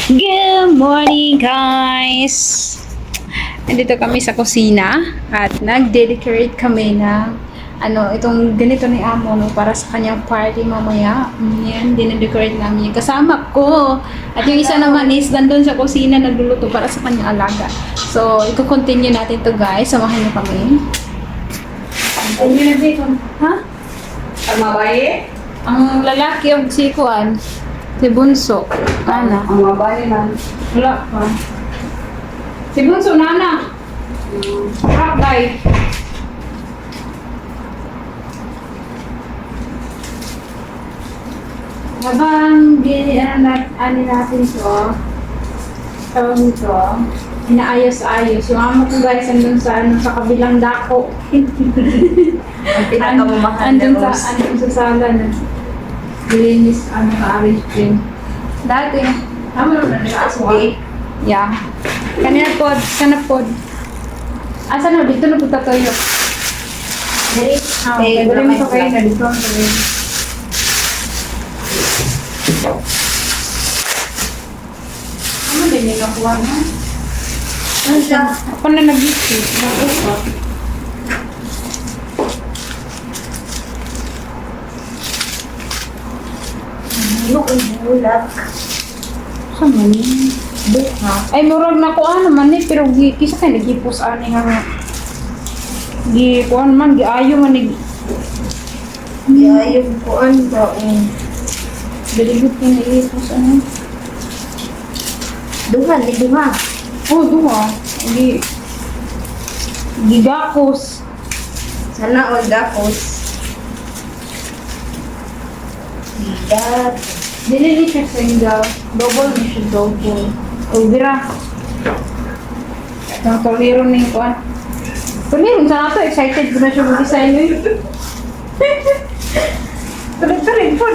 Good morning, guys! Nandito kami sa kusina at nag-dedicate kami na itong ganito ni Amo no, para sa kanyang party mamaya. Yan, dinedecorate namin yung kasama ko. At yung isa naman is nandun sa kusina nagluluto para sa kanyang alaga. So, i-continue natin to guys. Samahan niyo kami. Ha? Ang mabaye? Ang lalaki ang si Kuan. Si Bunso. Ana. Ang mabaye man. Wala pa. Si Bunso, Nana. Rakday. Habang ano natin to, tawag nito, inaayos-ayos. Yung amo ko guys, andun sa kabilang dako. Ang pinakamamahal na Andun Rose. sa sala na. Linis, ka-arrange din. Dati, tama naman na Okay. Yeah. Kanina pod, sana pod. Asa na, dito na punta tayo. Dili. Okay, dali mo to kayo na dito. Ano din yung nakuha na? Ano siya? Ako na nag-isip. Nakuha. Ano ang bulak? Saan man yun? Buha. Ay, murag na ko naman eh, pero kisa kayo nag-ipos ani nga. Kuan man, giayo man ni. Kaya yung kuan ba? Daligot ko nag-ipos ano. Duha, ni duha. Oh, duha. Gigakos. Sana all gakos. Bigat. Dili siya single. Double ni siya double. O, bira. Ang tolero ni kuan. Tolero, sa ato, excited ko na siya mag-design yun. Tuloy-tuloy po.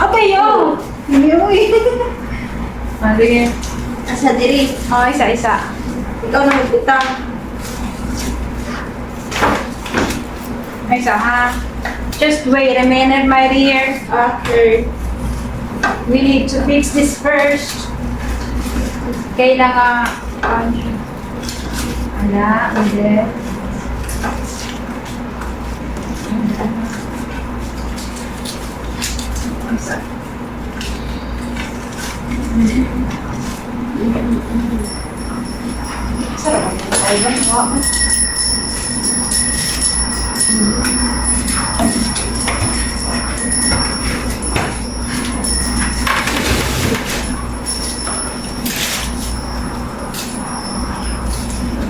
Okay, yo! Hindi mo eh. Sige. Asa diri. Oh, isa-isa. Ikaw na magbuta. Isa, ha? Just wait a minute, my dear. After, we need to fix this first. Kailangan, hindi.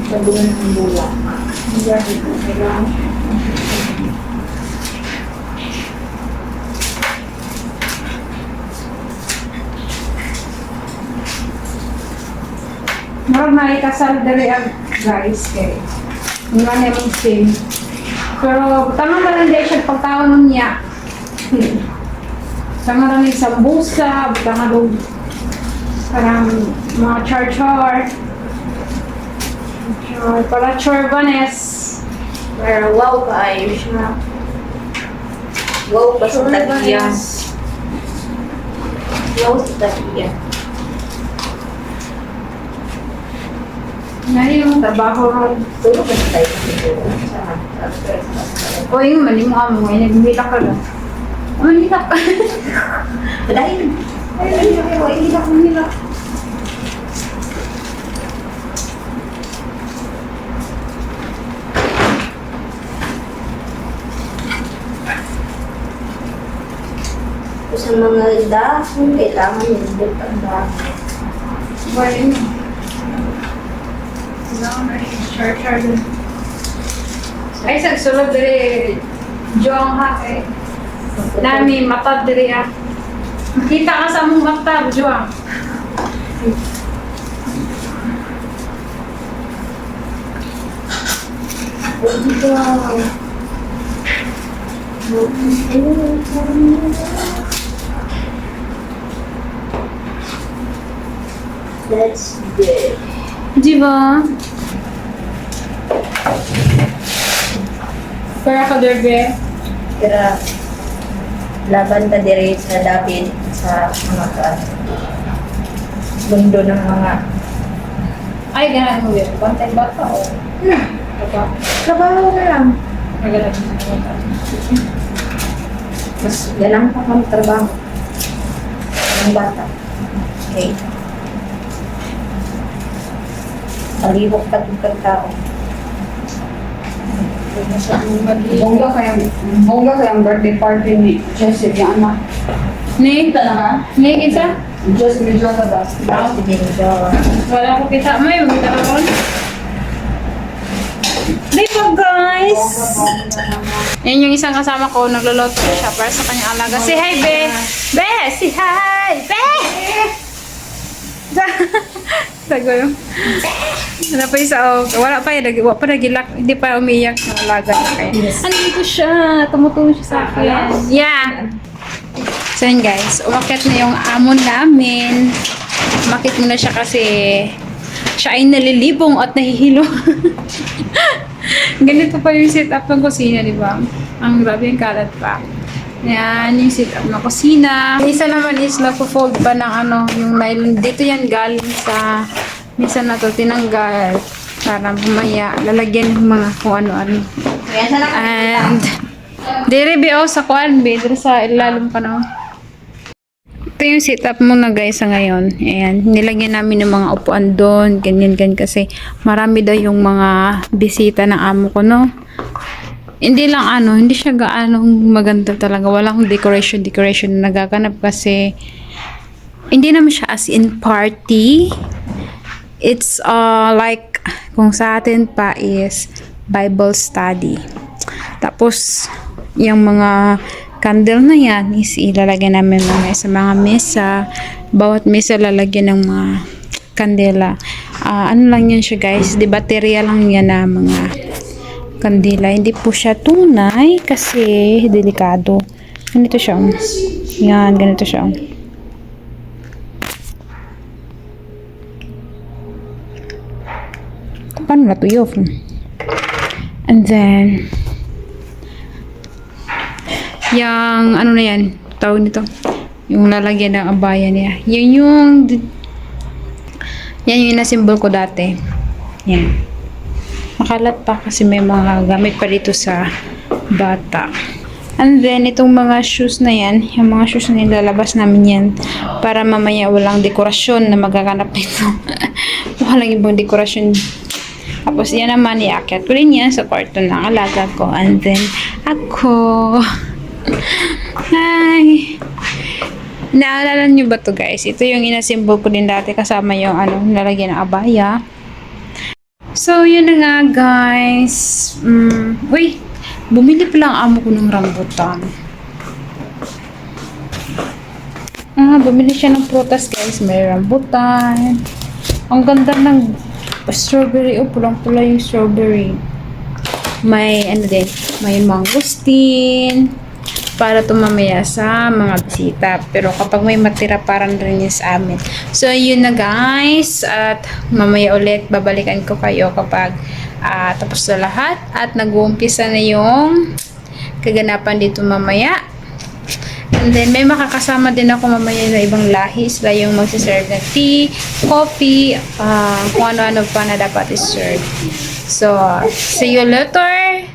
Sabihin ng bulak. Marag na ikasal dali guys kay nga naman sim. Pero tama ba lang dahil siya pagkaon niya. Tama lang yung sambusa, tama doon parang mga char-char. Para chorbanes. Pero wow kaayo siya. Wow pa sa tagiya. Wow sa tagiya. Ngayon yung trabaho ron. Tulog na tayo siguro. O yung mali mo amo, ay nagmila ka lang. Manila ka. Dahil. Manila. Sa mga dahon, kailangan nilibot ang dahon. Well, yun. Kailangan na rin char-char dun. Ay, sagsulod diri. Jong ha eh. Nami, matad diri ah. Makita ka sa mong mata, Jong. That's good. Di ba? Para ka derbe. Pero laban ta dire sa David sa mga mundo ng mga Ay, ganaan mo yun. Bantay bata o? Baka, trabaho na lang. magalang mo sa bata. Mas galang pa kami trabaho. Ng bata. Okay. Palibok ka ng tao. Bongga kayang birthday party ni Jessie, yung anak. Ni? Talaga? Ni, isa? Just medyo na das. Si Benjo. Wala ko kita. May magkita ka ron? Day po, guys! Yan yung isang kasama ko, nagluluto siya para sa kanyang alaga. Say hi, Be! Be! Say hi! Be! Sago yun. Wala pa isa, oh. Wala pa yun. Wala pa nagilak. Hindi pa umiyak ng alaga niya. Kaya. Andito siya. Tumutulong siya sa akin. Yeah! So yun guys, umakyat na yung amon namin. Umakyat muna siya kasi siya ay nalilibong at nahihilo. Ganito pa yung setup ng kusina, di ba? Ang grabe yung kalat pa. Yan, yung setup ng kusina. Isa naman is nagpo-fold pa ng ano, yung nylon. Dito yan galing sa, minsan na to tinanggal para mamaya lalagyan ng mga kung ano-ano. Kaya sana And, dire be sa kuan be, dire sa ilalim pa no. Ito yung setup muna guys sa ngayon. Ayan, nilagyan namin ng mga upuan doon, ganyan kasi marami daw yung mga bisita ng amo ko, no? Hindi lang ano, hindi siya gaano maganda talaga. Walang decoration na nagaganap kasi hindi naman siya as in party. It's like kung sa atin pa is Bible study. Tapos yung mga candle na yan is ilalagay namin mga sa mga mesa. Bawat mesa lalagyan ng mga kandela. Ano lang yan siya guys, di baterya lang yan na mga kandila. Hindi po siya tunay kasi delikado. Ganito siya. Yan, ganito siya. Paano natuyo? And then yung ano na yan, tawag nito, yung lalagyan ng abaya niya. Yan yung na-symbol ko dati. Yan. Makalat pa kasi may mga gamit pa dito sa bata. And then, itong mga shoes na yan, yung mga shoes na nilalabas namin yan para mamaya walang dekorasyon na magaganap nito. Walang ibang dekorasyon. Tapos yan naman, iakyat ko rin yan sa kwarto ng alaga ko. And then, ako. Hi! Naalala nyo ba to guys? Ito yung inasymbol ko din dati kasama yung ano, nalagyan ng abaya. So, yun na nga guys. Uy! Bumili pa lang amo ko ng rambutan. Bumili siya ng prutas guys. May rambutan. Ang ganda ng strawberry. Oh, pulang-pula yung strawberry. May ano din. May mangosteen. Para tumamaya sa mga bisita. Pero kapag may matira, parang rin yun sa amin. So, yun na guys. At mamaya ulit, babalikan ko kayo kapag tapos na lahat. At nag-uumpisa na yung kaganapan dito mamaya. And then, may makakasama din ako mamaya na ibang lahi. Sila yung magsiserve ng tea, coffee, kung ano-ano pa na dapat i-serve. So, see you later.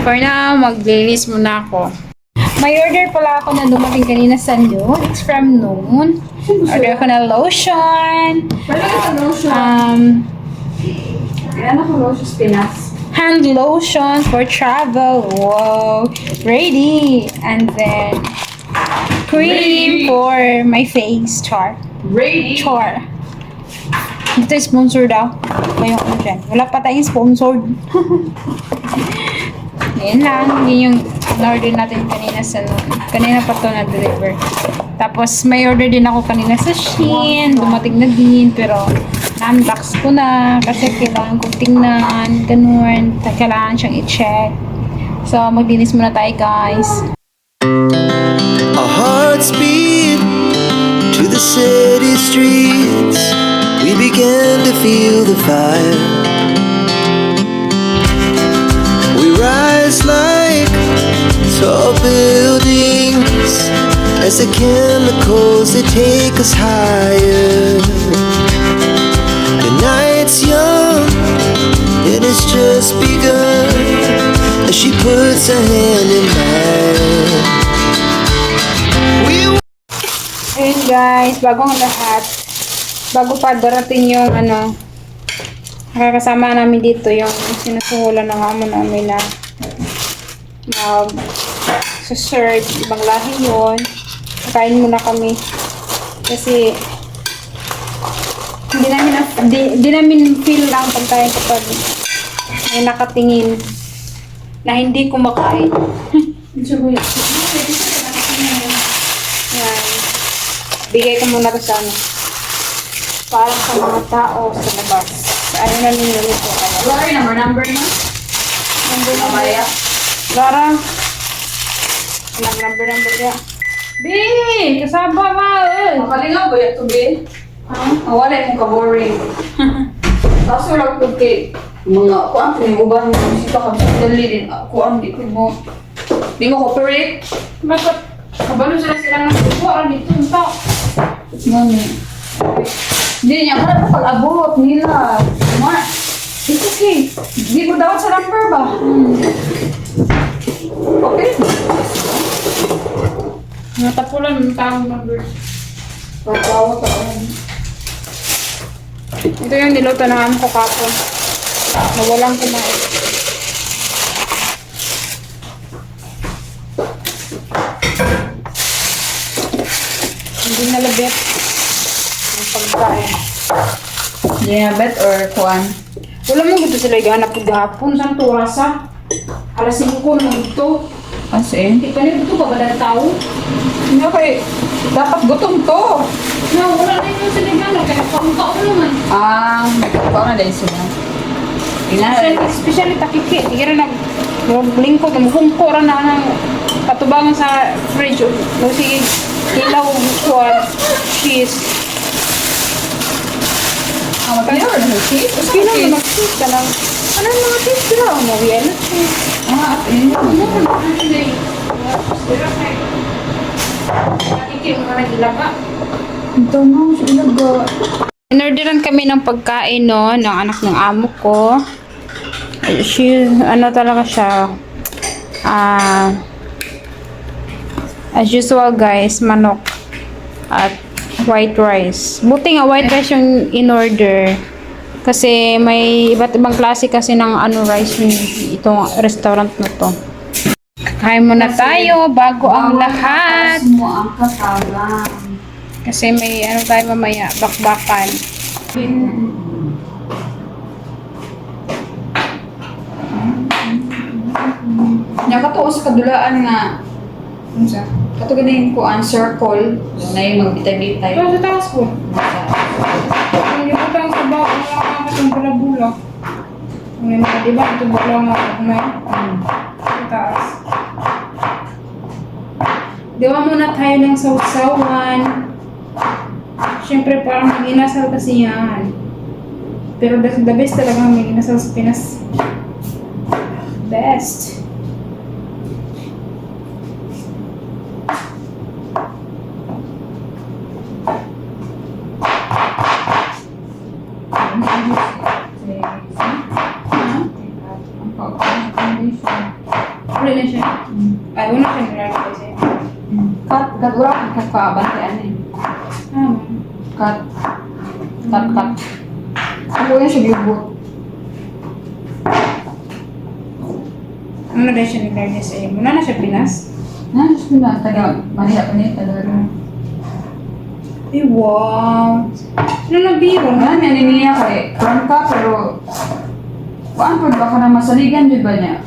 For now, maglinis muna ako. May order pala ako na dumating kanina sa noon. It's from noon. Order ako na lotion. Ano ko lotion Pinas? Hand lotion for travel. Wow. Ready. And then, cream for my face. Char. Ready? Char. Ito yung sponsor daw. May ano dyan. Wala pa tayong sponsored. Yan lang. Yun yung order natin kanina sa kanina pa to na-deliver. Tapos may order din ako kanina sa Shein. Dumating na din. Pero na-unbox ko na kasi kailangan kong tingnan. Ganun. Kailangan siyang i-check. So maglinis muna tayo guys. Our hearts beat to the city streets. We began to feel the fire. We rise like tall buildings as the chemicals they take us higher. dance a hand in hand. We Ayun guys, bago ang lahat, bago pa darating yung nakakasama namin dito yung sinusuhulan ng amo namin na serve ibang lahi yun. Kain muna kami kasi di namin feel ang pagkain kapag may nakatingin na hindi kumakain. Yan. Bigay ko muna to sa para sa mga tao sa labas. Ayaw na niluluto kaya. Sorry, number na? Number Mamaya. Lara. Number ya. Bi! Kasaba ka! Makalingaw ba yan to, be? Wala yung ka-boring. Kaso lang po kay mga kuan, pinag-uban mo. Sita ka sa dali din. Kuan, di ko mo. Di mo cooperate. Bakit? Kabalo sila ng buwa. Dito ang tao. Mami. Hindi niya harap pag-abot nila. Ma, it's okay. Di mo dapat sa number ba? Okay. Natapulan ng taong number. Pagkawat ako. Ito yung niluto ng amo ko kapon. Na walang kumain. Hindi nalabit ang pagkain. Hindi na bet or kuan? Wala mo gito sila iganap ko gahapon. Saan to rasa? Alas 5 naman ito. Kasi? Hindi pa rin ito ba ba tao? Hindi okay. Dapat gutom to. Na wala na yun sila iganap. Kaya pangkaon naman. Nagkakaw na dahil sila. Especially takiki. Hindi rin naglingkod. Mukhungkura na ng patubangan sa fridge. No, sige. Ilaw, kuwan, cheese. Magkano na ng cheese? Sige lang, mag-cheese ka lang. Ano yung mga cheese sila? Mawiyelo cheese. Takiki, mga nagilaba. Ito na, sinaga. Inorderan kami ng pagkain no, ng anak ng amo ko. Talaga siya. As usual guys, manok at white rice. Buti nga white rice yung in-order. Kasi may iba't ibang klase kasi ng rice yung itong restaurant na to. Kain muna tayo bago ang lahat. mo ang kasalang. Kasi may tayo mamaya, bakbakan. Nakatuo sa kadulaan nga. Ano siya? Kato ganing ko ang circle. Na yung magbitay-bitay. Ito sa taas ko. Hindi ko tayo sa bawang nakakatang bula-bula. May mga diba, ito bula nga may sa taas. Diwa muna tayo ng sausawan. Siyempre parang mag-inasal kasi yan. Pero the best talaga mag-inasal sa Pinas. Best. Uli na siya. Ay, una siya nilagay kasi. Kat ura ka kabantayan eh. Kat. Ako yan siya gibot. Ano na siya nilagay sa iyo? Muna na siya Pinas? Diyos ko na, taga Maria pa niya talaga. Ay, wow. Ano na biro na? Ano, naniniya ka eh. Kwan ka, pero kuan po, baka na masaligan, di ba niya?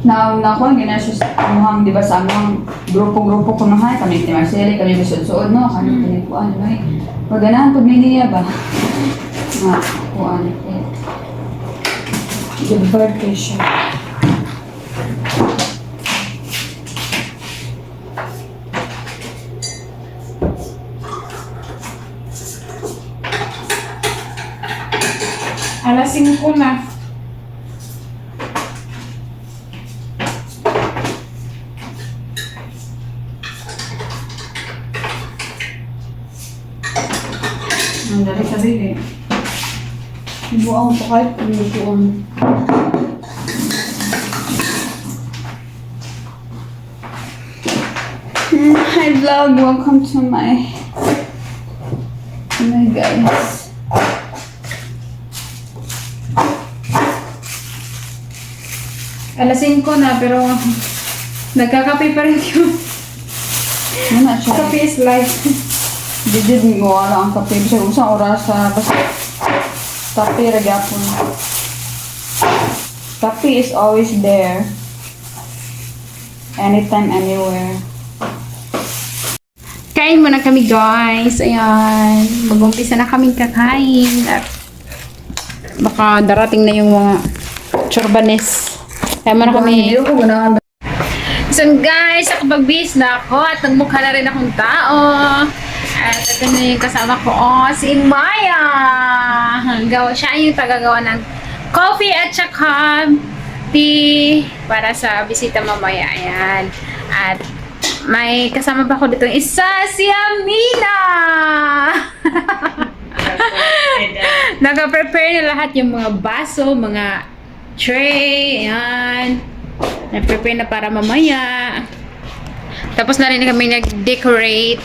Na kuan, gina siya sa amuhang, di ba, sa amuhang grupo-grupo ko na hay, kami ni Marceli, kami bisod-suod, no? Kami kuan, di ba? Pag ganahan, pag niniya ba? Nga, kuan. Good birthday siya. Alas 5 na. Ang dali sa bili. Ibuang pa kahit pinutuan. vlog. Welcome to my guys. Alas 5 na, pero nagkakape pa rin yun. Ano na siya? Kape is life. Didid mo wala ang kape. Bisa usang oras sa kape ragyapon. Kape is always there. Anytime, anywhere. Kain muna kami guys. Ayan. Mag-umpisa na kaming kakain. At baka darating na yung mga chorbanes. Kaya muna kami. Hindi ko ganahan. So guys, nakapagbihis na ako at nagmukha na rin akong tao. At ito na yung kasama ko, si Maya. Siya yung tagagawa ng coffee at saka tea para sa bisita mamaya. Ayan. At may kasama pa ko dito isa, si Amina. Naka-prepare na lahat yung mga baso, mga tray, ayan. Nag-prepare na para mamaya. Tapos na rin kami nag-decorate.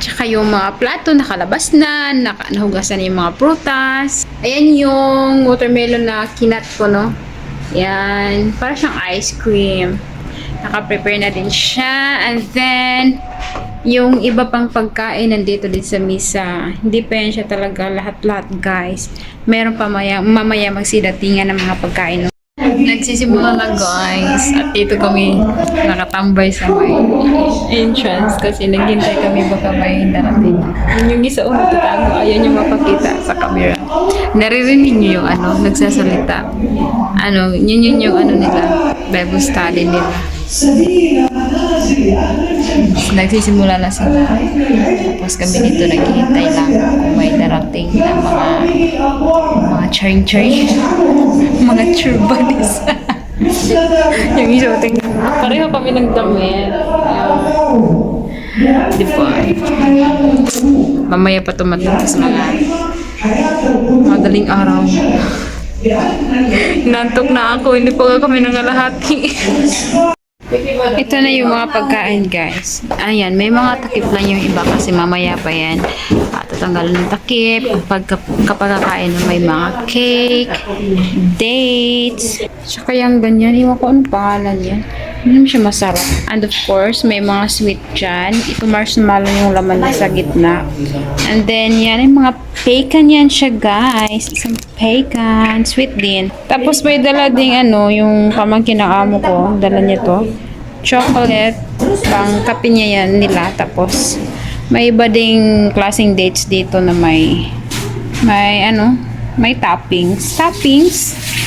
Tsaka yung mga plato nakalabas na, nahugasan na yung mga prutas. Ayan yung watermelon na kinat ko, no? Ayan. Para siyang ice cream. Naka-prepare na din siya. And then, yung iba pang pagkain nandito din sa misa. Hindi pa yan siya talaga lahat-lahat, guys. Meron pa mamaya magsidatingan ng mga pagkain. No? Nagsisimula na, guys. At dito kami nakatambay sa may entrance kasi naghintay kami baka may darating. Yun yung isa nagtatago. Ayaw nyo mapakita sa camera. Naririnig nyo yung nagsasalita. Yun yung nila. Bible study nila. Nagsisimula na sila. Tapos kami dito naghihintay lang kung may darating na mga charing-charing. Mga churbanis. Yung isuting. Pareho kami ng damit. Diba? Mamaya pa tumating sa mga madaling araw. Nantok na ako. Hindi pa kami nangalahati. Ito na yung mga pagkain, guys. Ayan, may mga takip lang yung iba kasi mamaya pa yan. Tatanggalin ng takip. Kapag kakain may mga cake, dates, tsaka yung ganyan. Iwan ko anong pangalan yan. Hindi siya masarap. And of course, may mga sweet dyan. Ito marshmallow yung laman na sa gitna. And then, yan yung mga pecan yan siya, guys. Isang pecan. Sweet din. Tapos may dala ding yung pamangkin ng amo ko. Dala niya to. Chocolate. Pang kape niya yan nila. Tapos, may iba ding klaseng dates dito na may toppings.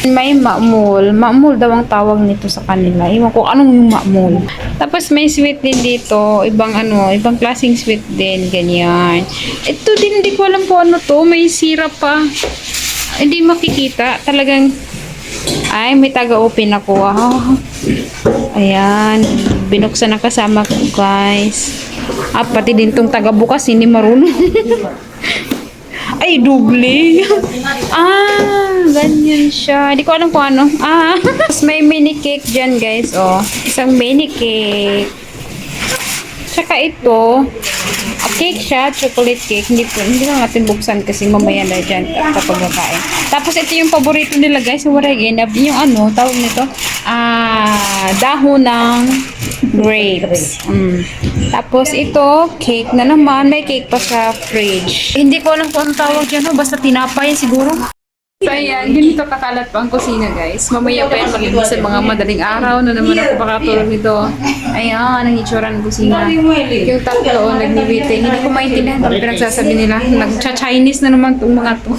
May ma'mul. Ma'mul daw ang tawag nito sa kanila. Iwan ko anong yung ma'mul. Tapos may sweet din dito. Ibang klaseng sweet din. Ganyan. Ito din, hindi ko alam kung ano to. May syrup pa. Hindi makikita. Talagang, may taga-open ako. Ayan. Binuksan na kasama ko, guys. Pati din tong taga-bukas. Hindi marunong. Ay, doble. Ganyan siya. Hindi ko alam kung ano. Tapos may mini cake dyan, guys. Isang mini cake. Tsaka ito, cake siya, chocolate cake. Hindi lang natin buksan kasi mamaya na dyan kapag kakain. Tapos ito yung paborito nila, guys. Yung tawag nito, dahon ng grapes. Tapos ito, cake na naman. May cake pa sa fridge. Hindi ko alam kung anong tawag dyan. Basta tinapay siguro. So ayan, ganito kakalat pa ang kusina, guys. Mamaya pa yan magiging sa mga madaling araw na naman ako makatulog nito. Ayan, ang itsura ng kusina. Yung tatlo, nag-meeting. Hindi ko maintindihan ang pinagsasabi nila. Nag-Chinese na naman itong mga to.